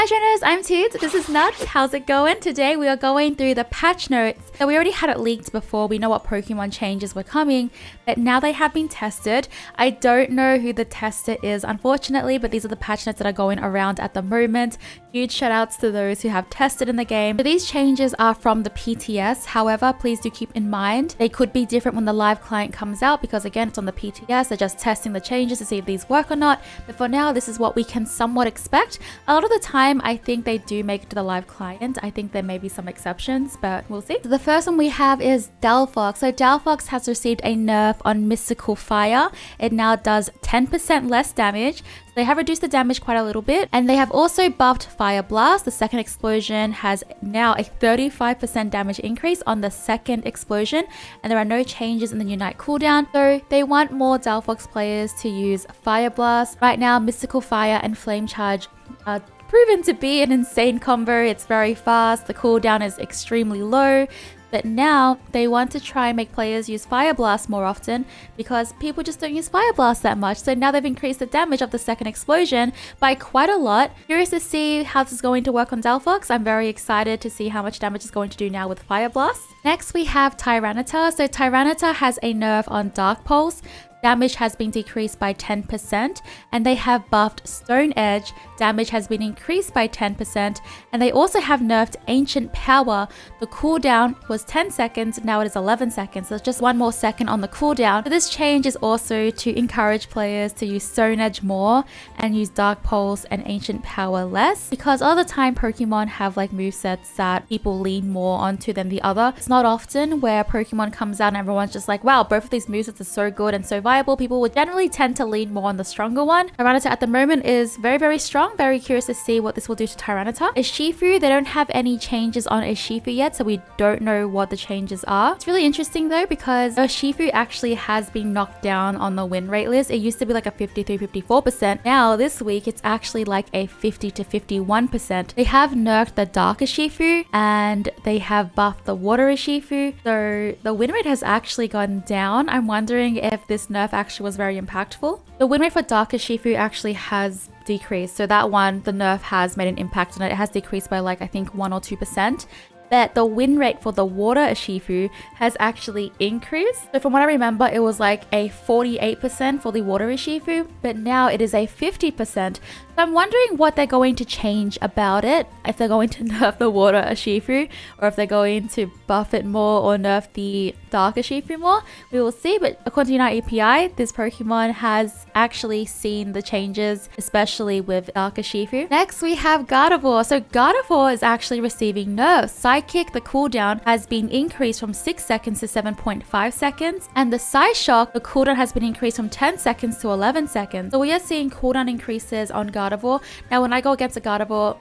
Hi trainers, I'm Teeds. This is Nuts. How's it going? Today we are going through the patch notes. So we already had it leaked before. We know what Pokemon changes were coming, but now they have been tested. I don't know who the tester is, unfortunately, but these are the patch notes that are going around at the moment. Huge shout outs to those who have tested in the game. So these changes are from the PTS. However, please do keep in mind they could be different when the live client comes out because again, it's on the PTS. They're just testing the changes to see if these work or not. But for now, this is what we can somewhat expect. A lot of the time, I think they do make it to the live client. I think there may be some exceptions, but we'll see. So the first one we have is Delphox. So Delphox has received a nerf on Mystical Fire. It now does 10% less damage. So they have reduced the damage quite a little bit. And they have also buffed Fire Blast. The second explosion has now a 35% damage increase on the second explosion. And there are no changes in the Unite cooldown. So they want more Delphox players to use Fire Blast. Right now, Mystical Fire and Flame Charge are proven to be an insane combo. It's very fast. The cooldown is extremely low. But now they want to try and make players use Fire Blast more often because people just don't use Fire Blast that much. So now they've increased the damage of the second explosion by quite a lot. Curious to see how this is going to work on Delphox. I'm very excited to see how much damage it's going to do now with Fire Blast. Next we have Tyranitar. So Tyranitar has a nerf on Dark Pulse. Damage has been decreased by 10%, and they have buffed Stone Edge. Damage has been increased by 10%, and they also have nerfed Ancient Power. The cooldown was 10 seconds, now it is 11 seconds, so it's just one more second on the cooldown. So this change is also to encourage players to use Stone Edge more and use Dark Pulse and Ancient Power less, because all the time Pokemon have like movesets that people lean more onto than the other. It's not often where Pokemon comes out and everyone's just like, wow, both of these movesets are so good and so viable. People would generally tend to lean more on the stronger one. Tyranitar at the moment is very, very strong. Very curious to see what this will do to Tyranitar. Ashifa, they don't have any changes on Ashifa yet, so we don't know what the changes are. It's really interesting though because Ashifa actually has been knocked down on the win rate list. It used to be like a 53-54%. Now this week it's actually like a 50 to 51%. They have nerfed the Dark Ashifa and they have buffed the Water Ashifa. So the win rate has actually gone down. I'm wondering if this nerf actually was very impactful. The win rate for Dark Ashifa actually has decreased. So that one, the nerf has made an impact on it. It has decreased by like, I think 1 or 2%. But the win rate for the Water Ashifa has actually increased. So from what I remember, it was like a 48% for the Water Ashifa, but now it is a 50%. So I'm wondering what they're going to change about it. If they're going to nerf the Water Ashifa, or if they're going to buff it more or nerf the Dark Ashifa more. We will see, but according to Unite API, this Pokemon has actually seen the changes, especially with Dark Ashifa. Next, we have Gardevoir. So Gardevoir is actually receiving nerfs. Psychic, the cooldown has been increased from 6 seconds to 7.5 seconds. And the Psyshock, the cooldown has been increased from 10 seconds to 11 seconds. So we are seeing cooldown increases on Gardevoir. Now, when I go against a Gardevoir,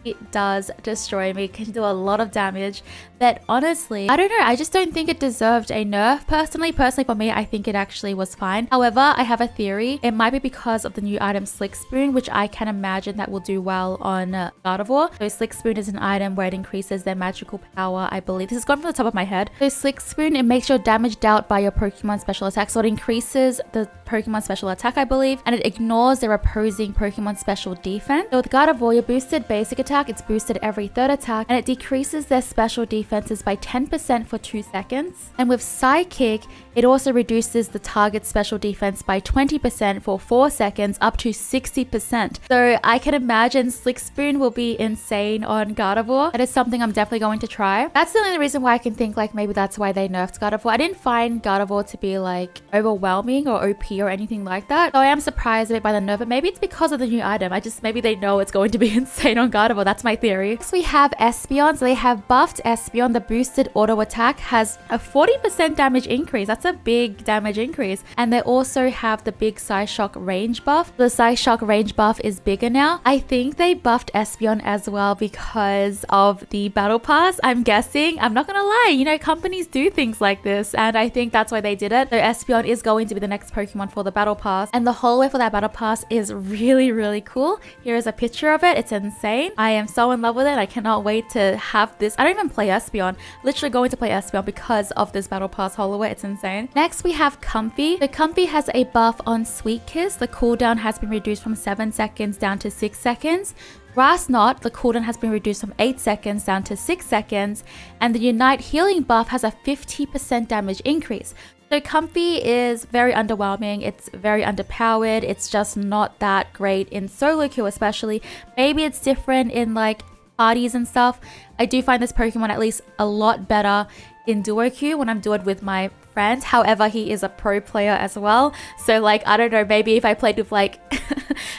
it does destroy me. It can do a lot of damage, but honestly, I don't know. I just don't think it deserved a nerf. Personally for me, I think it actually was fine. However, I have a theory. It might be because of the new item Slick Spoon, which I can imagine that will do well on Gardevoir. So Slick Spoon is an item where it increases their magical power, I believe. This is gone from the top of my head. So Slick Spoon, it makes your damage dealt by your Pokemon special attack. So it increases the Pokemon special attack, I believe, and it ignores their opposing Pokemon special defense. So with Gardevoir, your boosted basic attack, it's boosted every third attack, and it decreases their special defenses by 10% for 2 seconds. And with Psychic, it also reduces the target's special defense by 20% for 4 seconds, up to 60%. So I can imagine Slick Spoon will be insane on Gardevoir. That is something I'm definitely going to try. That's the only reason why I can think like maybe that's why they nerfed Gardevoir. I didn't find Gardevoir to be like overwhelming or OP or anything like that. So I am surprised a bit by the nerf, but maybe it's because of the new item. Maybe they know it's going to be insane on Gardevoir. That's my theory. Next we have Espeon. So they have buffed Espeon. The boosted auto attack has a 40% damage increase. That's a big damage increase. And they also have the big Psyshock range buff. The Psyshock range buff is bigger now. I think they buffed Espeon as well because of the battle pass. I'm guessing. I'm not gonna lie, you know, companies do things like this, and I think that's why they did it. So Espeon is going to be the next Pokemon for the battle pass, and the hallway for that battle pass is really, really cool. Here is a picture of it. It's insane. I am so in love with it. I cannot wait to have this. I don't even play Espeon. Literally going to play Espeon because of this battle pass hallway. It's insane. Next we have Comfey. So Comfey has a buff on Sweet Kiss. The cooldown has been reduced from 7 seconds down to 6 seconds. Grass Knot, the cooldown has been reduced from 8 seconds down to 6 seconds, and the Unite healing buff has a 50% damage increase. So Comfey is very underwhelming, it's very underpowered, it's just not that great in solo queue especially. Maybe it's different in like parties and stuff. I do find this Pokemon at least a lot better in duo queue when I'm doing it with my friends. However, he is a pro player as well. So like, I don't know, maybe if I played with like,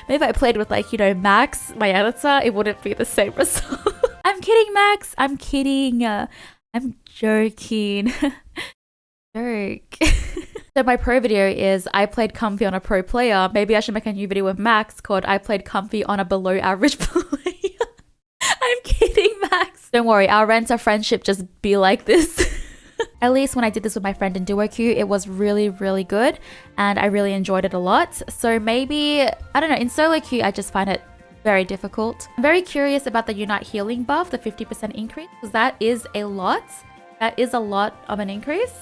maybe if I played with like, you know, Max, my editor, it wouldn't be the same result. I'm kidding, Max. I'm kidding. I'm joking. Joke. So my pro video is I played Comfey on a pro player. Maybe I should make a new video with Max called I played Comfey on a below average player. I'm kidding, Max. Don't worry, our Renter friendship just be like this. At least when I did this with my friend in duo queue, it was really, really good. And I really enjoyed it a lot. So maybe, I don't know, in solo queue, I just find it very difficult. I'm very curious about the Unite healing buff, the 50% increase, because that is a lot. That is a lot of an increase.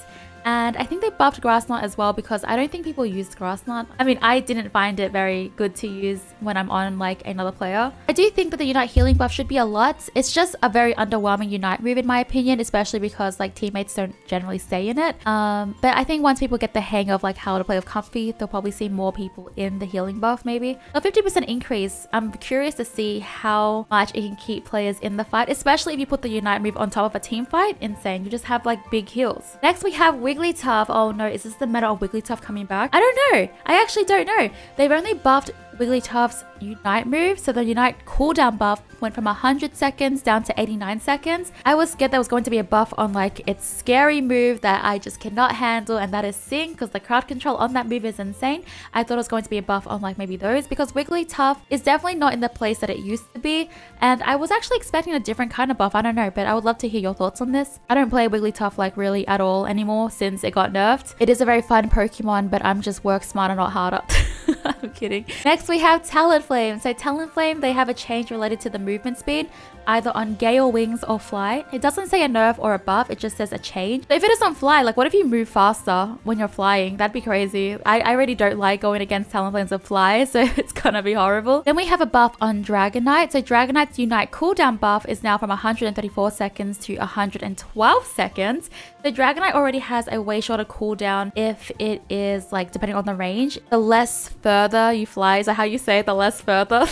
And I think they buffed Grass Knot as well because I don't think people used Grass Knot. I mean, I didn't find it very good to use when I'm on like another player. I do think that the Unite healing buff should be a lot. It's just a very underwhelming Unite move in my opinion, especially because like teammates don't generally stay in it. But I think once people get the hang of like how to play with Comfey, they'll probably see more people in the healing buff maybe. A 50% increase, I'm curious to see how much it can keep players in the fight, especially if you put the Unite move on top of a team fight. Insane, you just have like big heals. Next we have Wigglytuff. Oh no, is this the meta of Wigglytuff coming back? I don't know. I actually don't know. They've only buffed Wigglytuff's Unite move, so the Unite cooldown buff went from 100 seconds down to 89 seconds. I was scared there was going to be a buff on like its scary move that I just cannot handle, and that is Sing, because the crowd control on that move is insane. I thought it was going to be a buff on like maybe those, because Wigglytuff is definitely not in the place that it used to be, and I was actually expecting a different kind of buff. I don't know, but I would love to hear your thoughts on this. I don't play Wigglytuff like really at all anymore since it got nerfed. It is a very fun Pokemon, but I'm just work smarter, not harder. I'm kidding. Next we have Talonflame. So Talonflame, they have a change related to the movement speed, either on Gale Wings or Fly. It doesn't say a nerf or a buff, it just says a change. So if it is on Fly, like what if you move faster when you're flying? That'd be crazy. I already don't like going against Talonflames with Fly, so it's gonna be horrible. Then we have a buff on Dragonite. So Dragonite's Unite cooldown buff is now from 134 seconds to 112 seconds. So Dragonite already has a way shorter cooldown if it is like depending on the range. The less further you fly, is that how you say it? The less further?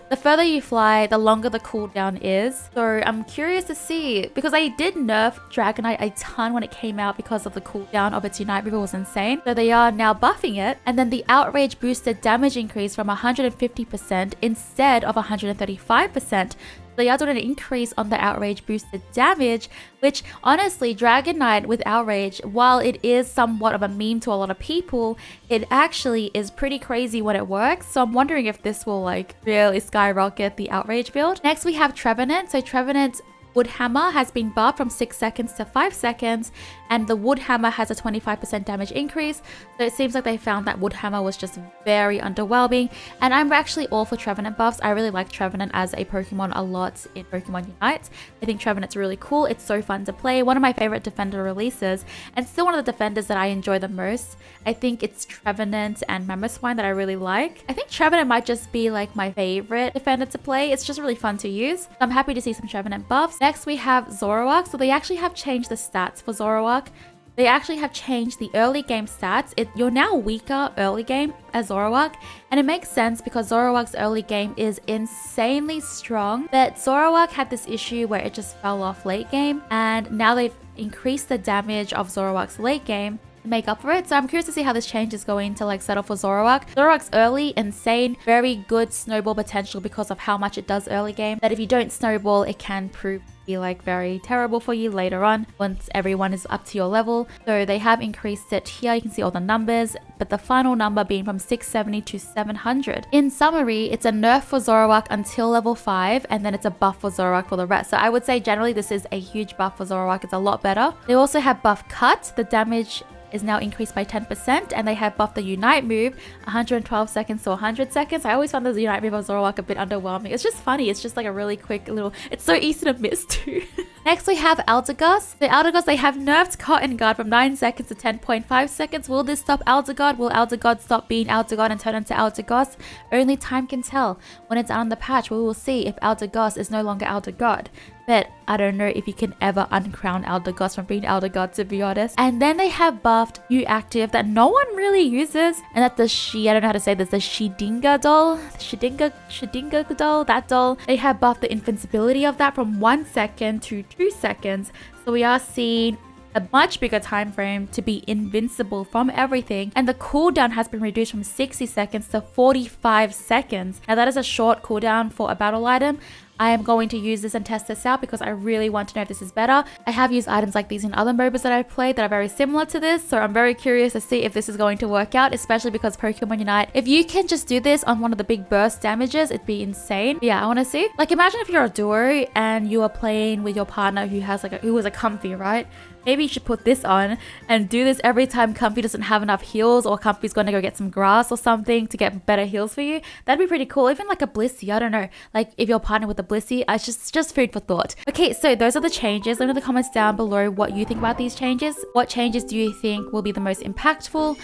The further you fly, the longer the cooldown is. So I'm curious to see, because I did nerf Dragonite a ton when it came out because of the cooldown of its Unite move. It was insane. So they are now buffing it. And then the Outrage boosted damage increase from 150% instead of 135%. They are doing an increase on the Outrage boosted damage, which honestly, Dragonite with Outrage, while it is somewhat of a meme to a lot of people, it actually is pretty crazy when it works. So I'm wondering if this will like really skyrocket the Outrage build. Next we have Trevenant. So Trevenant's Wood Hammer has been buffed from 6 seconds to 5 seconds, and the Wood Hammer has a 25% damage increase. So it seems like they found that Wood Hammer was just very underwhelming, and I'm actually all for Trevenant buffs. I really like Trevenant as a Pokemon a lot in Pokemon Unite. I think Trevenant's really cool. It's so fun to play. One of my favorite defender releases, and still one of the defenders that I enjoy the most. I think it's Trevenant and Mamoswine that I really like. I think Trevenant might just be like my favorite defender to play. It's just really fun to use. So I'm happy to see some Trevenant buffs. Next we have Zorwak. So they actually have changed the stats for Zorwak. They actually have changed the early game stats. You're now weaker early game as Zorwak, and it makes sense because Zorwak's early game is insanely strong, but Zorwak had this issue where it just fell off late game, and now they've increased the damage of Zorwak's late game to make up for it. So I'm curious to see how this change is going to like settle for Zorwak. Zorwak's early, insane, very good snowball potential because of how much it does early game, that if you don't snowball, it can prove be like very terrible for you later on once everyone is up to your level. So they have increased it here. You can see all the numbers, but the final number being from 670 to 700. In summary, it's a nerf for Zorwak until level 5, and then it's a buff for Zorwak for the rest. So I would say generally this is a huge buff for Zorwak. It's a lot better. They also have buff Cut. The damage is now increased by 10%, and they have buffed the Unite move 112 seconds to 100 seconds. I always found the Unite move of Zorwak a bit underwhelming. It's just funny. It's just like a really quick little, it's so easy to miss too. Next we have Eldegoss. So Eldegoss, they have nerfed Cotton Guard from 9 seconds to 10.5 seconds. Will this stop Eldegoss? Will Eldegoss stop being Eldegoss and turn into Eldegoss? Only time can tell. When it's out on the patch, we will see if Eldegoss is no longer Eldegoss. But I don't know if you can ever uncrown Eldegoss from being Eldegoss, to be honest. And then they have buffed new active that no one really uses. And that's I don't know how to say this, the Shedinga doll. Shedinga doll, that doll. They have buffed the invincibility of that from 1 second to 2 seconds. So we are seeing a much bigger time frame to be invincible from everything, and the cooldown has been reduced from 60 seconds to 45 seconds. Now that is a short cooldown for a battle item. I am going to use this and test this out because I really want to know if this is better. I have used items like these in other MOBAs that I've played that are very similar to this, so I'm very curious to see if this is going to work out, especially because Pokemon Unite, if you can just do this on one of the big burst damages, it'd be insane. But yeah, I want to see. Like, imagine if you're a duo and you are playing with your partner who has who was a Comfey, right? Maybe you should put this on and do this every time Comfey doesn't have enough heals, or Comfey's going to go get some grass or something to get better heals for you. That'd be pretty cool. Even like a Blissey, I don't know. Like if you're partnered with a Blissey, it's just food for thought. Okay, so those are the changes. Let me know in the comments down below what you think about these changes. What changes do you think will be the most impactful?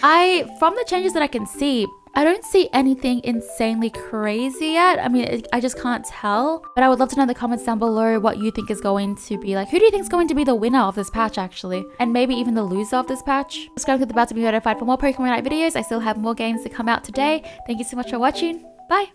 From the changes that I can see, I don't see anything insanely crazy yet. I mean, I just can't tell. But I would love to know in the comments down below what you think is going to be like. Who do you think is going to be the winner of this patch, actually? And maybe even the loser of this patch? Subscribe to the bell to be notified for more Pokemon Unite videos. I still have more games to come out today. Thank you so much for watching. Bye!